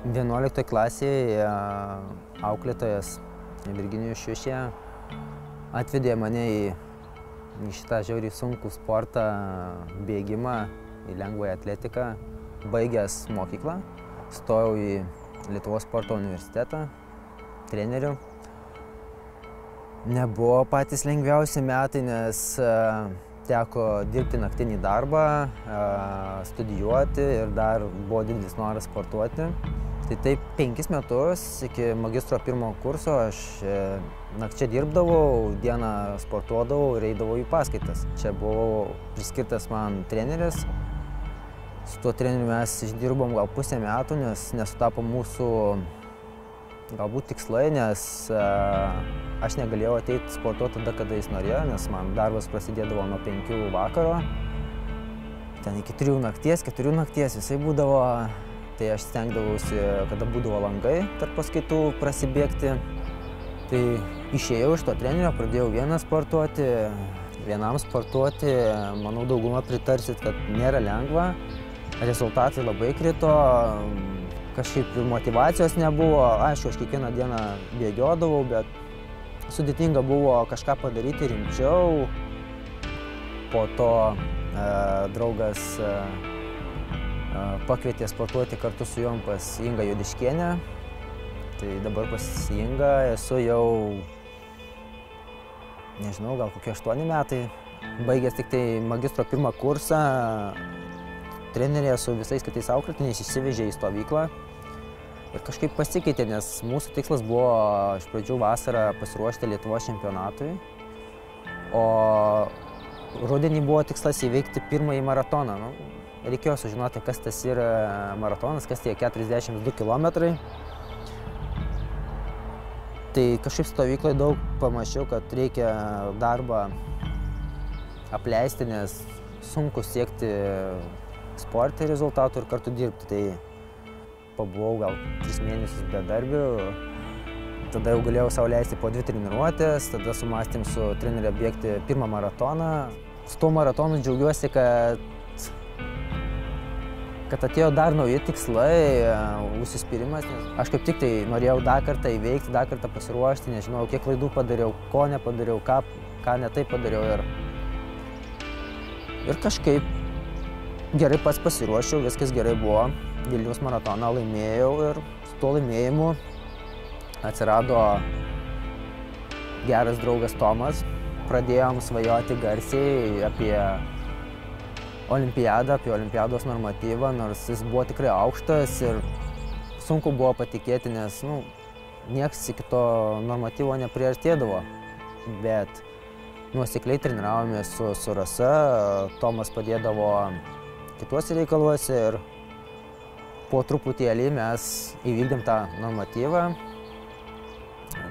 11 klasėje auklėtojas Virginijus Šiušė atvedė mane į šitą žiauriai sunkų sportą, bėgimą, į lengvąją atletiką. Baigęs mokyklą, stojau į Lietuvos sporto universitetą, treneriu. Nebuvo patys lengviausi metai, nes teko dirbti naktinį darbą, studijuoti ir dar buvo didelis noras sportuoti. Tai taip 5 metus iki magistro 1 kurso aš nakčia dirbdavau, dieną sportuodavau ir eidavau į paskaitas. Čia buvo priskirtas man treneris. Su tuo treneriu mes išdirbom gal pusę metų, nes nesutapo mūsų galbūt tikslai, nes aš negalėjau ateiti sportuoti tada, kada jis norėjo, nes man darbas prasidėdavo nuo 5 vakaro. Ten iki 3 nakties, 4 nakties visai būdavo. Tai aš stengdavausi, kada būdavo langai tarp paskaitų, prasibėgti. Tai išėjau iš to trenerio, pradėjau vienas sportuoti, vienam sportuoti. Manau, dauguma pritarsit, kad nėra lengva. Rezultatai labai krito, kažkaip motyvacijos nebuvo. Aišku, aš kiekvieną dieną bėgiodavau, bet sudėtinga buvo kažką padaryti rimčiau. Po to draugas pakvietė sportuoti kartu su juom pas Ingą Juodiškienę. Tai dabar pas Ingą esu jau, nežinau, gal kokie 8 metai. Baigęs tik tai magistro 1 kursą, trenerė su visais kitais auklėtiniais išsivežė į stovyklą. Ir kažkaip pasikeitė, nes mūsų tikslas buvo iš pradžių vasarą pasiruošti Lietuvos čempionatui. O rudenį buvo tikslas įveikti pirmąjį maratoną. Reikėjo sužinoti, kas tas yra maratonas, kas tie 42 kilometrai. Tai kažkaip stovykloje daug pamačiau, kad reikia darbą apleisti, nes sunku siekti sporte rezultatų ir kartu dirbti. Tai pabuvau gal 3 mėnesius bedarbiu. Tada jau galėjau sau leisti po 2 treniruotės, tada sumąstėm su trenerė bėgti pirmą maratoną. Su tuo maratonu džiaugiuosi, kad atėjo dar nauji tikslai, užsispyrimas. Aš kaip tik tai norėjau dar kartą įveikti, dar kartą pasiruošti, nežinau, kiek klaidų padariau, ko nepadariau, ką ne taip padariau. Ir kažkaip gerai pats pasiruošiau, viskas gerai buvo. Vilniaus maratoną laimėjau ir su tuo laimėjimu atsirado geras draugas Tomas. Pradėjom svajoti garsiai apie olimpiadą, apie olimpiados normatyvą, nors jis buvo tikrai aukštas ir sunku buvo patikėti, nes nieks iki to normatyvo nepriartėdavo. Bet nuosekliai treniravomės su Rasa, Tomas padėdavo kituose reikaluose ir po truputėlį mes įvykdėm tą normatyvą.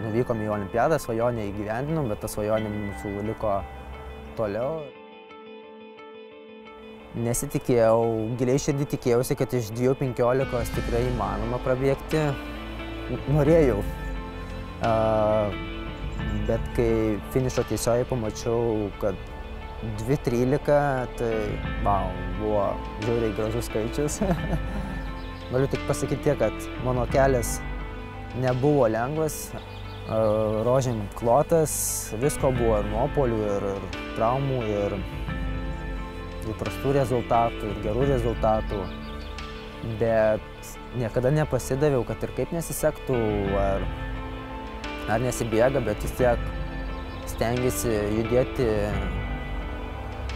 Nuvykom į olimpiadą, svajonę įgyvendinom, bet ta svajonė mūsų liko toliau. Nesitikėjau, giliai širdį tikėjausi, kad iš 2:15 tikrai įmanoma prabėgti. Norėjau. Bet kai finišo tiesiojoje pamačiau, kad 2:13, tai buvo žiauriai gražus skaičius. Galiu tik pasakyti tiek, kad mano kelias nebuvo lengvas, rožėm klotas, visko buvo ir nuopuolių, ir traumų, ir prastų rezultatų, ir gerų rezultatų. Bet niekada nepasidaviau, kad ir kaip nesisektų, ar nesibėga, bet vis tiek stengiasi judėti,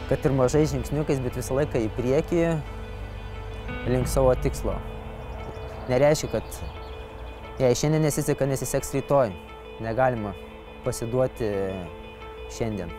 kad ir mažais žingsniukais, bet visą laiką į priekį link savo tikslo. Nereiškia, kad jei šiandien nesiseka, nesiseks rytoj. Negalima pasiduoti šiandien.